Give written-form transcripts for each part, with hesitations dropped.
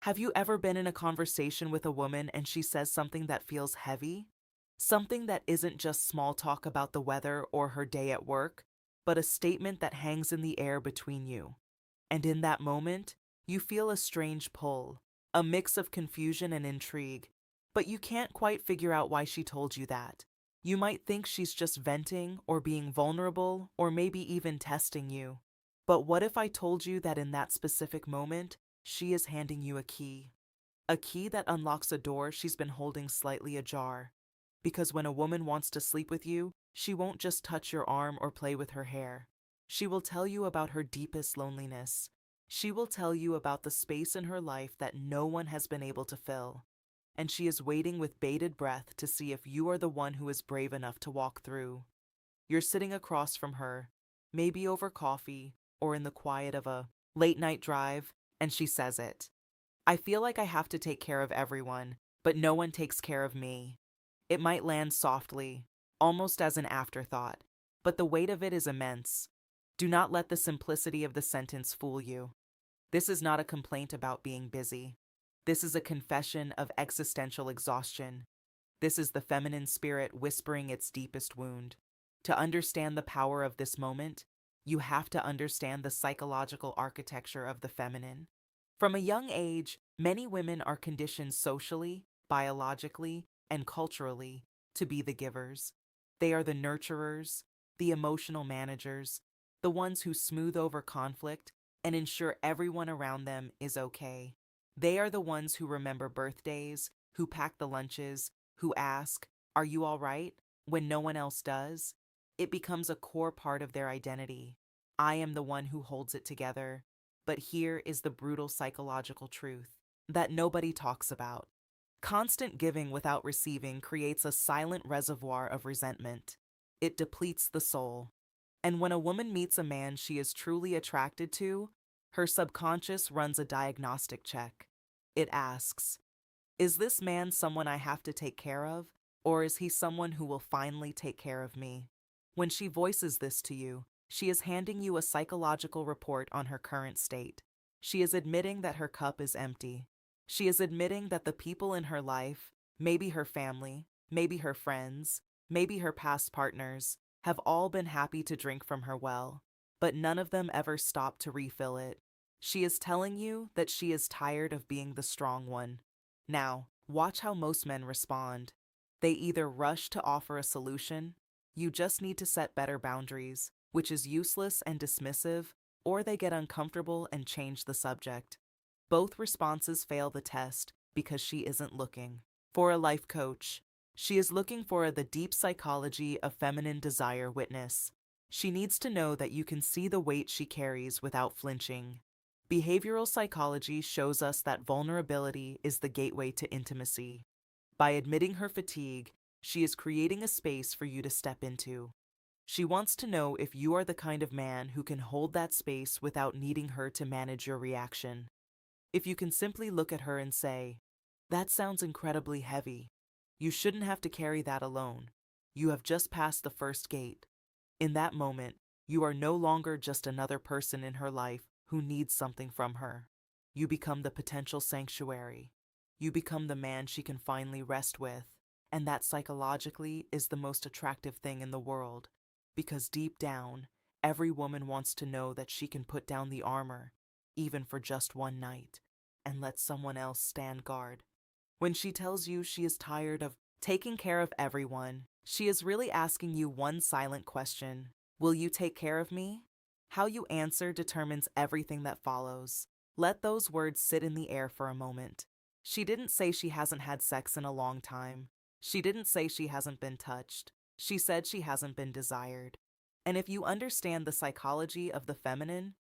Have you ever been in a conversation with a woman and she says something that feels heavy? Something that isn't just small talk about the weather or her day at work, but a statement that hangs in the air between you. And in that moment, you feel a strange pull, a mix of confusion and intrigue, but you can't quite figure out why she told you that. You might think she's just venting or being vulnerable or maybe even testing you. But what if I told you that in that specific moment, she is handing you a key? A key that unlocks a door she's been holding slightly ajar. Because when a woman wants to sleep with you, she won't just touch your arm or play with her hair. She will tell you about her deepest loneliness. She will tell you about the space in her life that no one has been able to fill. And she is waiting with bated breath to see if you are the one who is brave enough to walk through. You're sitting across from her, maybe over coffee or in the quiet of a late night drive, and she says it. I feel like I have to take care of everyone, but no one takes care of me. It might land softly, almost as an afterthought, but the weight of it is immense. Do not let the simplicity of the sentence fool you. This is not a complaint about being busy. This is a confession of existential exhaustion. This is the feminine spirit whispering its deepest wound. To understand the power of this moment, you have to understand the psychological architecture of the feminine. From a young age, many women are conditioned socially, biologically, and culturally to be the givers. They are the nurturers, the emotional managers, the ones who smooth over conflict and ensure everyone around them is okay. They are the ones who remember birthdays, who pack the lunches, who ask, "Are you all right?" when no one else does. It becomes a core part of their identity. I am the one who holds it together. But here is the brutal psychological truth that nobody talks about. Constant giving without receiving creates a silent reservoir of resentment. It depletes the soul. And when a woman meets a man she is truly attracted to, her subconscious runs a diagnostic check. It asks, is this man someone I have to take care of, or is he someone who will finally take care of me? When she voices this to you, she is handing you a psychological report on her current state. She is admitting that her cup is empty. She is admitting that the people in her life, maybe her family, maybe her friends, maybe her past partners, have all been happy to drink from her well, but none of them ever stopped to refill it. She is telling you that she is tired of being the strong one. Now, watch how most men respond. They either rush to offer a solution, you just need to set better boundaries, which is useless and dismissive, or they get uncomfortable and change the subject. Both responses fail the test because she isn't looking for a life coach. She is looking for the deep psychology of feminine desire witness. She needs to know that you can see the weight she carries without flinching. Behavioral psychology shows us that vulnerability is the gateway to intimacy. By admitting her fatigue, she is creating a space for you to step into. She wants to know if you are the kind of man who can hold that space without needing her to manage your reaction. If you can simply look at her and say, "That sounds incredibly heavy. You shouldn't have to carry that alone. You have just passed the first gate." In that moment, you are no longer just another person in her life who needs something from her. You become the potential sanctuary. You become the man she can finally rest with. And that psychologically is the most attractive thing in the world. Because deep down, every woman wants to know that she can put down the armor, even for just one night, and let someone else stand guard. When she tells you she is tired of taking care of everyone, she is really asking you one silent question: will you take care of me? How you answer determines everything that follows. Let those words sit in the air for a moment. She didn't say she hasn't had sex in a long time. She didn't say she hasn't been touched. She said she hasn't been desired. And if you understand the psychology of the feminine,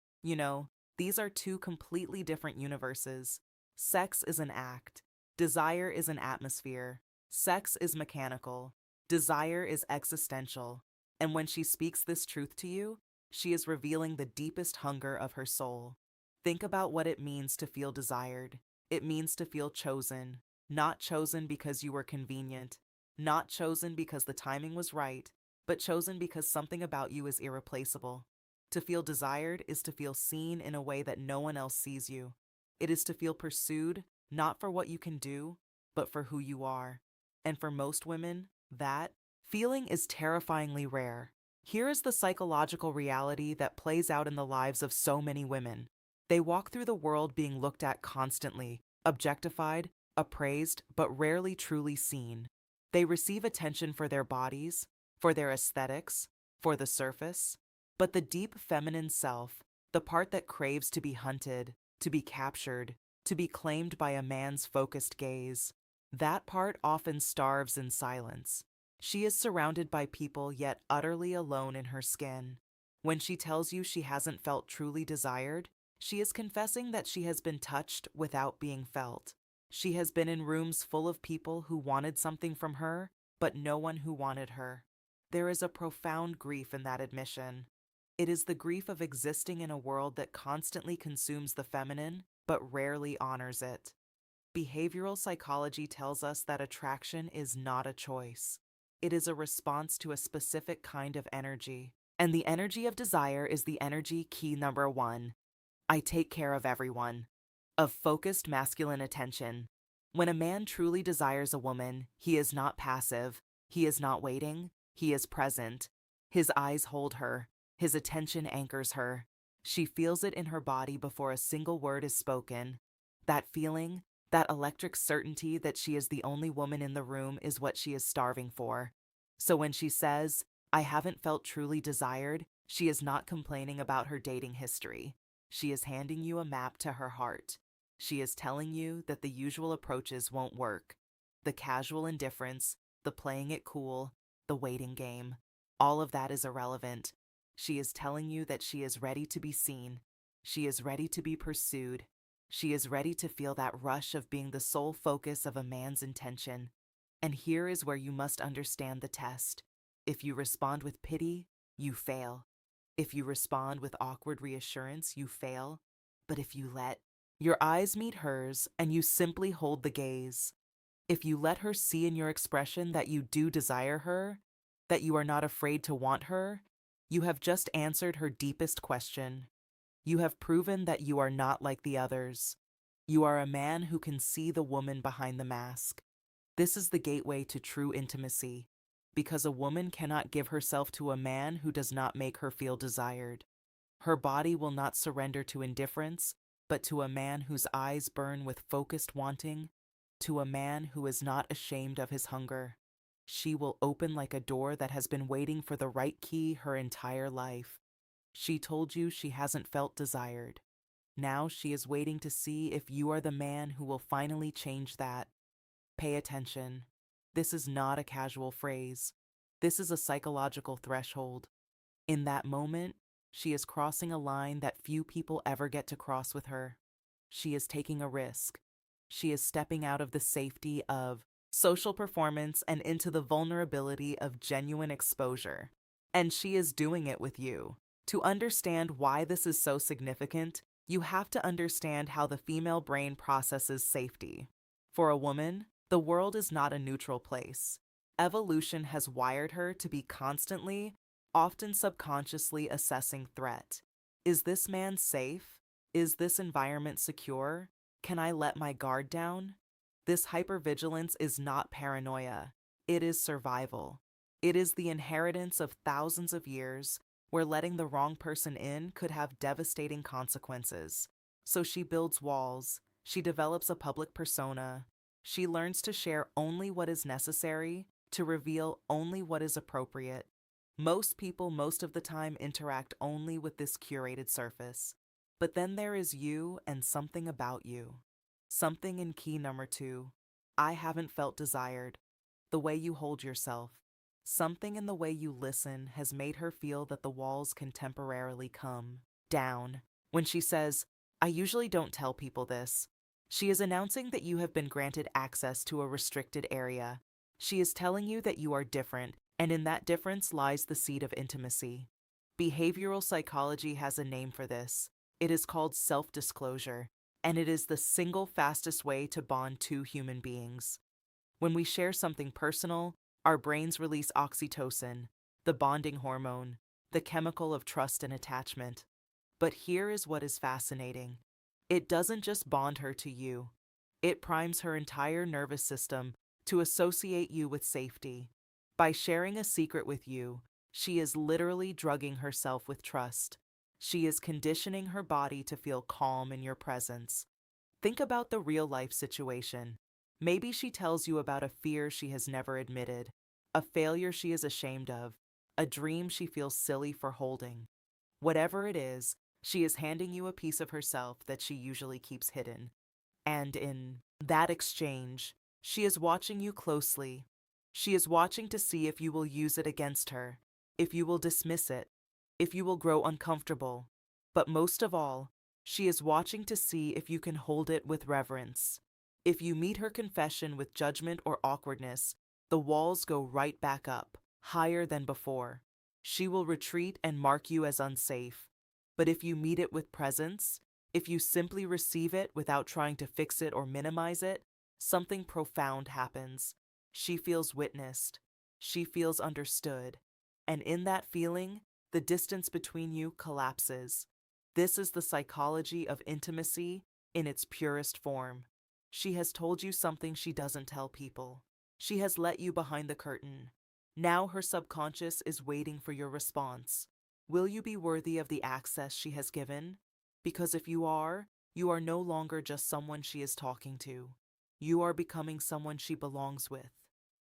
these are two completely different universes. Sex is an act. Desire is an atmosphere. Sex is mechanical. Desire is existential. And when she speaks this truth to you, she is revealing the deepest hunger of her soul. Think about what it means to feel desired. It means to feel chosen. Not chosen because you were convenient. Not chosen because the timing was right, but chosen because something about you is irreplaceable. To feel desired is to feel seen in a way that no one else sees you. It is to feel pursued, not for what you can do, but for who you are. And for most women, that feeling is terrifyingly rare. Here is the psychological reality that plays out in the lives of so many women. They walk through the world being looked at constantly, objectified, appraised, but rarely truly seen. They receive attention for their bodies, for their aesthetics, for the surface, but the deep feminine self, the part that craves to be hunted, to be captured, to be claimed by a man's focused gaze, that part often starves in silence. She is surrounded by people yet utterly alone in her skin. When she tells you she hasn't felt truly desired, she is confessing that she has been touched without being felt. She has been in rooms full of people who wanted something from her, but no one who wanted her. There is a profound grief in that admission. It is the grief of existing in a world that constantly consumes the feminine, but rarely honors it. Behavioral psychology tells us that attraction is not a choice. It is a response to a specific kind of energy. And the energy of desire is the energy key number one. I take care of everyone. Of focused masculine attention. When a man truly desires a woman, he is not passive, he is not waiting, he is present. His eyes hold her, his attention anchors her. She feels it in her body before a single word is spoken. That feeling, that electric certainty that she is the only woman in the room is what she is starving for. So when she says, I haven't felt truly desired, she is not complaining about her dating history. She is handing you a map to her heart. She is telling you that the usual approaches won't work. The casual indifference, the playing it cool, the waiting game, all of that is irrelevant. She is telling you that she is ready to be seen. She is ready to be pursued. She is ready to feel that rush of being the sole focus of a man's intention. And here is where you must understand the test. If you respond with pity, you fail. If you respond with awkward reassurance, you fail. But if you let your eyes meet hers and you simply hold the gaze, if you let her see in your expression that you do desire her, that you are not afraid to want her, you have just answered her deepest question. You have proven that you are not like the others. You are a man who can see the woman behind the mask. This is the gateway to true intimacy, because a woman cannot give herself to a man who does not make her feel desired. Her body will not surrender to indifference, but to a man whose eyes burn with focused wanting, to a man who is not ashamed of his hunger. She will open like a door that has been waiting for the right key her entire life. She told you she hasn't felt desired. Now she is waiting to see if you are the man who will finally change that. Pay attention. This is not a casual phrase. This is a psychological threshold. In that moment, she is crossing a line that few people ever get to cross with her. She is taking a risk. She is stepping out of the safety of social performance and into the vulnerability of genuine exposure. And she is doing it with you. To understand why this is so significant, you have to understand how the female brain processes safety. For a woman, the world is not a neutral place. Evolution has wired her to be constantly, often subconsciously assessing threat. Is this man safe? Is this environment secure? Can I let my guard down? This hypervigilance is not paranoia. It is survival. It is the inheritance of thousands of years where letting the wrong person in could have devastating consequences. So she builds walls. She develops a public persona. She learns to share only what is necessary, to reveal only what is appropriate. Most people most of the time interact only with this curated surface. But then there is you and something about you. Something in key number 2. I haven't felt desired. The way you hold yourself. Something in the way you listen has made her feel that the walls can temporarily come down. When she says, I usually don't tell people this, she is announcing that you have been granted access to a restricted area. She is telling you that you are different, and in that difference lies the seed of intimacy. Behavioral psychology has a name for this. It is called self-disclosure, and it is the single fastest way to bond two human beings. When we share something personal, our brains release oxytocin, the bonding hormone, the chemical of trust and attachment. But here is what is fascinating. It doesn't just bond her to you, it primes her entire nervous system to associate you with safety. By sharing a secret with you, she is literally drugging herself with trust. She is conditioning her body to feel calm in your presence. Think about the real life situation. Maybe she tells you about a fear she has never admitted, a failure she is ashamed of, a dream she feels silly for holding. Whatever it is, she is handing you a piece of herself that she usually keeps hidden. And in that exchange, she is watching you closely. She is watching to see if you will use it against her, if you will dismiss it, if you will grow uncomfortable. But most of all, she is watching to see if you can hold it with reverence. If you meet her confession with judgment or awkwardness, the walls go right back up, higher than before. She will retreat and mark you as unsafe. But if you meet it with presence, if you simply receive it without trying to fix it or minimize it, something profound happens. She feels witnessed. She feels understood. And in that feeling, the distance between you collapses. This is the psychology of intimacy in its purest form. She has told you something she doesn't tell people. She has let you behind the curtain. Now her subconscious is waiting for your response. Will you be worthy of the access she has given? Because if you are no longer just someone she is talking to. You are becoming someone she belongs with.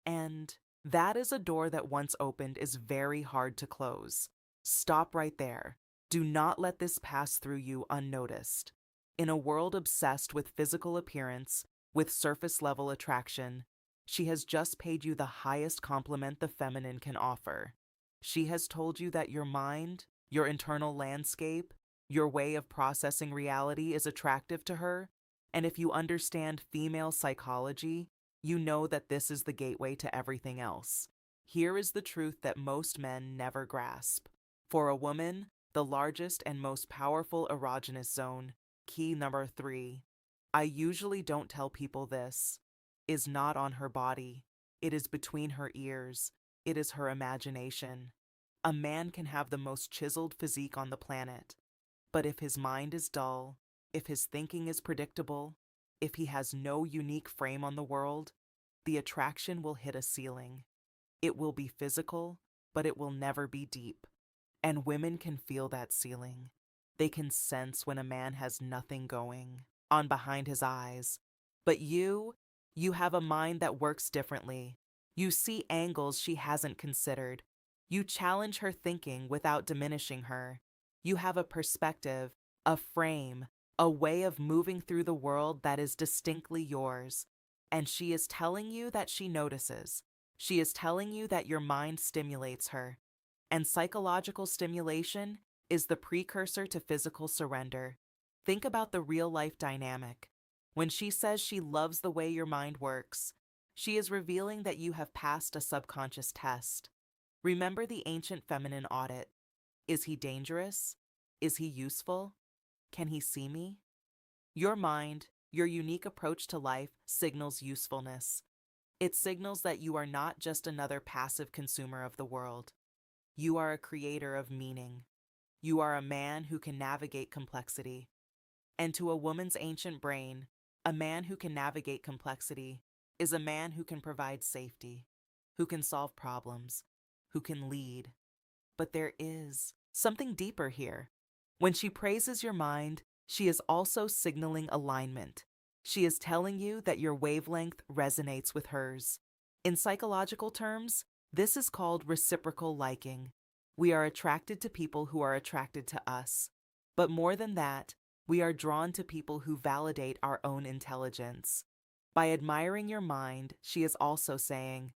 And that is a door that once opened is very hard to close. Stop right there. Do not let this pass through you unnoticed. In a world obsessed with physical appearance, with surface level attraction, she has just paid you the highest compliment the feminine can offer. She has told you that your mind, your internal landscape, your way of processing reality is attractive to her, and if you understand female psychology, you know that this is the gateway to everything else. Here is the truth that most men never grasp. For a woman, the largest and most powerful erogenous zone, key number 3, I usually don't tell people this, is not on her body. It is between her ears. It is her imagination. A man can have the most chiseled physique on the planet, but if his mind is dull, if his thinking is predictable, if he has no unique frame on the world, the attraction will hit a ceiling. It will be physical, but it will never be deep. And women can feel that ceiling. They can sense when a man has nothing going on behind his eyes. But you have a mind that works differently. You see angles she hasn't considered. You challenge her thinking without diminishing her. You have a perspective, a frame, a way of moving through the world that is distinctly yours. And she is telling you that she notices. She is telling you that your mind stimulates her. And psychological stimulation is the precursor to physical surrender. Think about the real-life dynamic. When she says she loves the way your mind works, she is revealing that you have passed a subconscious test. Remember the ancient feminine audit. Is he dangerous? Is he useful? Can he see me? Your mind, your unique approach to life, signals usefulness. It signals that you are not just another passive consumer of the world. You are a creator of meaning. You are a man who can navigate complexity. And to a woman's ancient brain, a man who can navigate complexity is a man who can provide safety, who can solve problems, who can lead. But there is something deeper here. When she praises your mind, she is also signaling alignment. She is telling you that your wavelength resonates with hers. In psychological terms, this is called reciprocal liking. We are attracted to people who are attracted to us. But more than that, we are drawn to people who validate our own intelligence. By admiring your mind, she is also saying,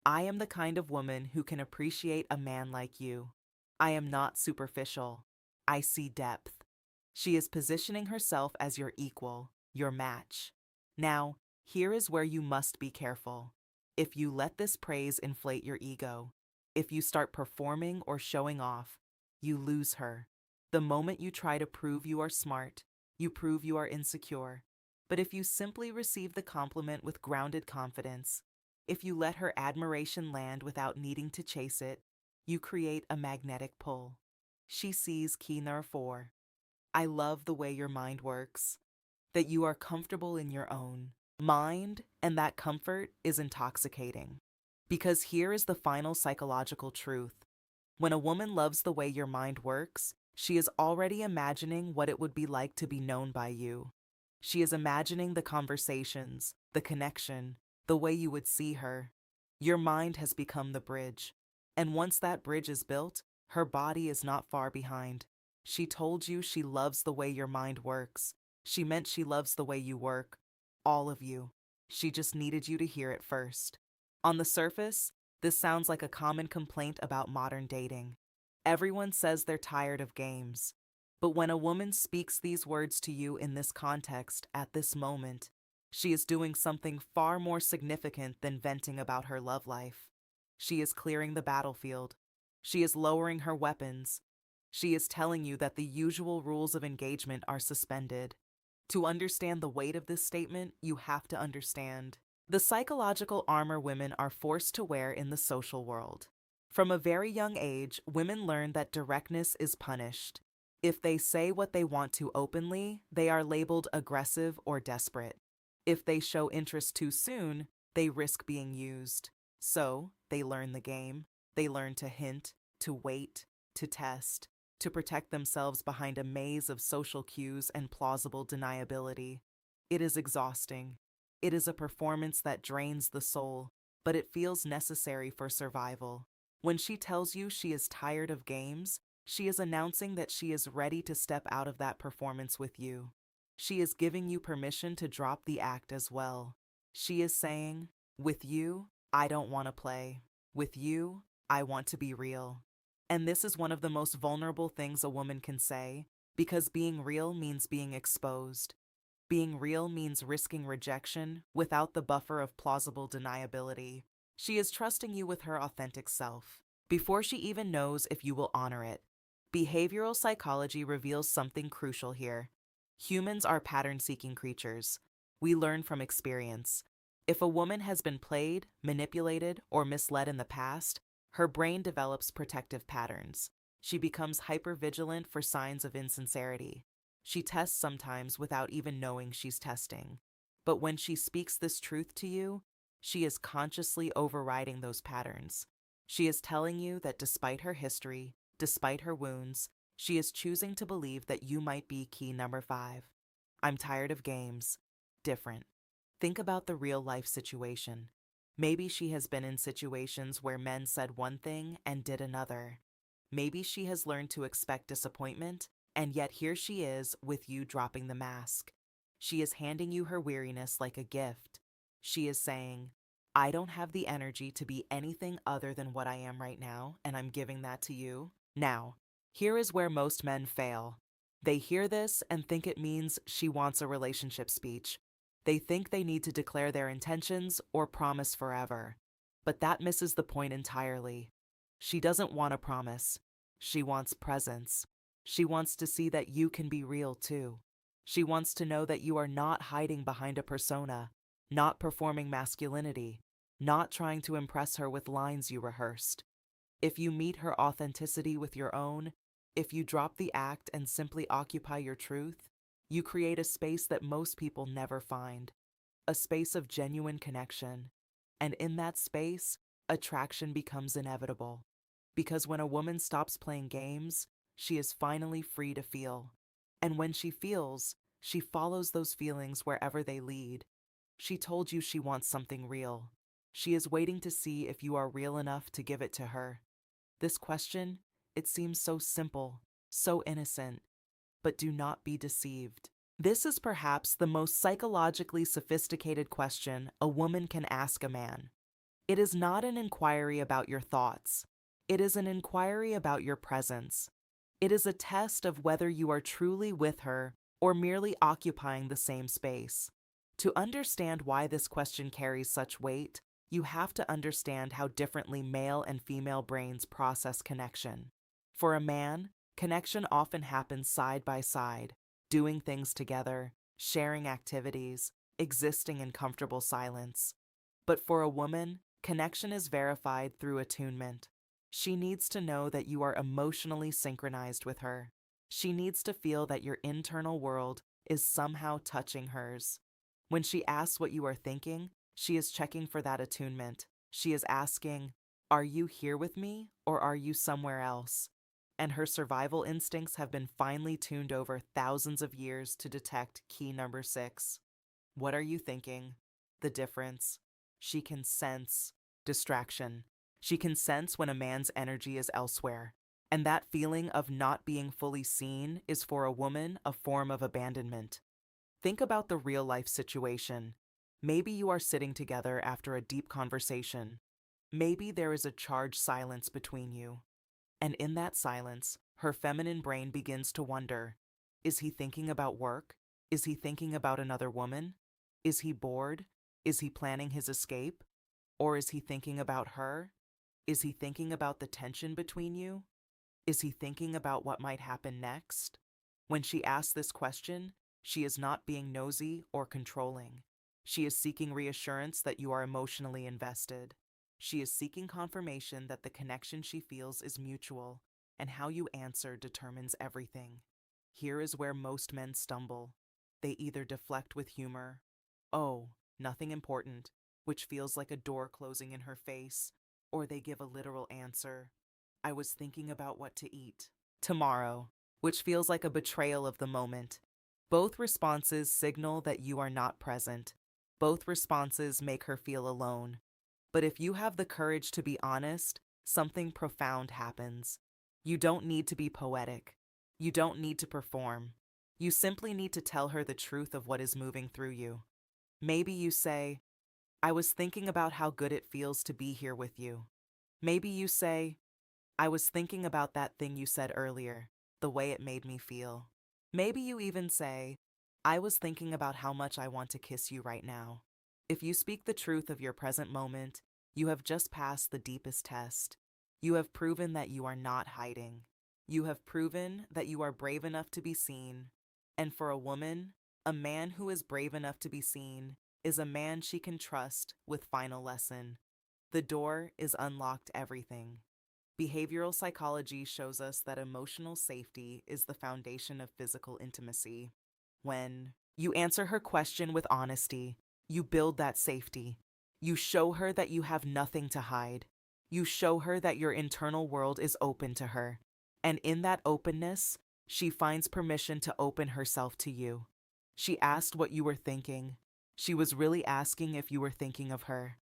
I am the kind of woman who can appreciate a man like you. I am not superficial. I see depth. She is positioning herself as your equal, your match. Now, here is where you must be careful. If you let this praise inflate your ego, if you start performing or showing off, you lose her. The moment you try to prove you are smart, you prove you are insecure. But if you simply receive the compliment with grounded confidence, if you let her admiration land without needing to chase it, you create a magnetic pull. She sees key number 4. I love the way your mind works. that you are comfortable in your own mind, and that comfort is intoxicating. Because here is the final psychological truth. When a woman loves the way your mind works, she is already imagining what it would be like to be known by you. She is imagining the conversations, the connection, the way you would see her. Your mind has become the bridge. And once that bridge is built, her body is not far behind. She told you she loves the way your mind works. She meant she loves the way you work. All of you. She just needed you to hear it first. On the surface, this sounds like a common complaint about modern dating. Everyone says they're tired of games. But when a woman speaks these words to you in this context, at this moment, she is doing something far more significant than venting about her love life. She is clearing the battlefield. She is lowering her weapons. She is telling you that the usual rules of engagement are suspended. To understand the weight of this statement, you have to understand the psychological armor women are forced to wear in the social world. From a very young age, women learn that directness is punished. If they say what they want to openly, they are labeled aggressive or desperate. If they show interest too soon, they risk being used. So, they learn the game. They learn to hint, to wait, to test, to protect themselves behind a maze of social cues and plausible deniability. It is exhausting. It is a performance that drains the soul, but it feels necessary for survival. When she tells you she is tired of games, she is announcing that she is ready to step out of that performance with you. She is giving you permission to drop the act as well. She is saying, with you, I don't want to play. With you, I want to be real. And this is one of the most vulnerable things a woman can say, because being real means being exposed. Being real means risking rejection without the buffer of plausible deniability. She is trusting you with her authentic self, before she even knows if you will honor it. Behavioral psychology reveals something crucial here. Humans are pattern-seeking creatures. We learn from experience. If a woman has been played, manipulated, or misled in the past, her brain develops protective patterns. She becomes hypervigilant for signs of insincerity. She tests sometimes without even knowing she's testing. But when she speaks this truth to you, she is consciously overriding those patterns. She is telling you that despite her history, despite her wounds, she is choosing to believe that you might be key number 5. I'm tired of games. Different. Think about the real-life situation. Maybe she has been in situations where men said one thing and did another. Maybe she has learned to expect disappointment, and yet here she is with you dropping the mask. She is handing you her weariness like a gift. She is saying, I don't have the energy to be anything other than what I am right now, and I'm giving that to you. Now, here is where most men fail. They hear this and think it means she wants a relationship speech. They think they need to declare their intentions or promise forever. But that misses the point entirely. She doesn't want a promise. She wants presence. She wants to see that you can be real too. She wants to know that you are not hiding behind a persona, not performing masculinity, not trying to impress her with lines you rehearsed. If you meet her authenticity with your own, if you drop the act and simply occupy your truth, you create a space that most people never find, a space of genuine connection. And in that space, attraction becomes inevitable. Because when a woman stops playing games, she is finally free to feel. And when she feels, she follows those feelings wherever they lead. She told you she wants something real. She is waiting to see if you are real enough to give it to her. This question, it seems so simple, so innocent, but do not be deceived. This is perhaps the most psychologically sophisticated question a woman can ask a man. It is not an inquiry about your thoughts. It is an inquiry about your presence. It is a test of whether you are truly with her or merely occupying the same space. To understand why this question carries such weight, you have to understand how differently male and female brains process connection. For a man, connection often happens side by side, doing things together, sharing activities, existing in comfortable silence. But for a woman, connection is verified through attunement. She needs to know that you are emotionally synchronized with her. She needs to feel that your internal world is somehow touching hers. When she asks what you are thinking, she is checking for that attunement. She is asking, are you here with me or are you somewhere else? And her survival instincts have been finely tuned over thousands of years to detect key number 6. What are you thinking? The difference. She can sense distraction. She can sense when a man's energy is elsewhere. And that feeling of not being fully seen is for a woman a form of abandonment. Think about the real life situation. Maybe you are sitting together after a deep conversation. Maybe there is a charged silence between you. And in that silence, her feminine brain begins to wonder, is he thinking about work? Is he thinking about another woman? Is he bored? Is he planning his escape? Or is he thinking about her? Is he thinking about the tension between you? Is he thinking about what might happen next? When she asks this question, she is not being nosy or controlling. She is seeking reassurance that you are emotionally invested. She is seeking confirmation that the connection she feels is mutual, and how you answer determines everything. Here is where most men stumble. They either deflect with humor, oh, nothing important, which feels like a door closing in her face, or they give a literal answer, I was thinking about what to eat tomorrow, which feels like a betrayal of the moment. Both responses signal that you are not present. Both responses make her feel alone. But if you have the courage to be honest, something profound happens. You don't need to be poetic. You don't need to perform. You simply need to tell her the truth of what is moving through you. Maybe you say, I was thinking about how good it feels to be here with you. Maybe you say, I was thinking about that thing you said earlier, the way it made me feel. Maybe you even say, I was thinking about how much I want to kiss you right now. If you speak the truth of your present moment, you have just passed the deepest test. You have proven that you are not hiding. You have proven that you are brave enough to be seen. And for a woman, a man who is brave enough to be seen is a man she can trust with final lesson. The door is unlocked everything. Behavioral psychology shows us that emotional safety is the foundation of physical intimacy. When you answer her question with honesty, you build that safety. You show her that you have nothing to hide. You show her that your internal world is open to her. And in that openness, she finds permission to open herself to you. She asked what you were thinking. She was really asking if you were thinking of her.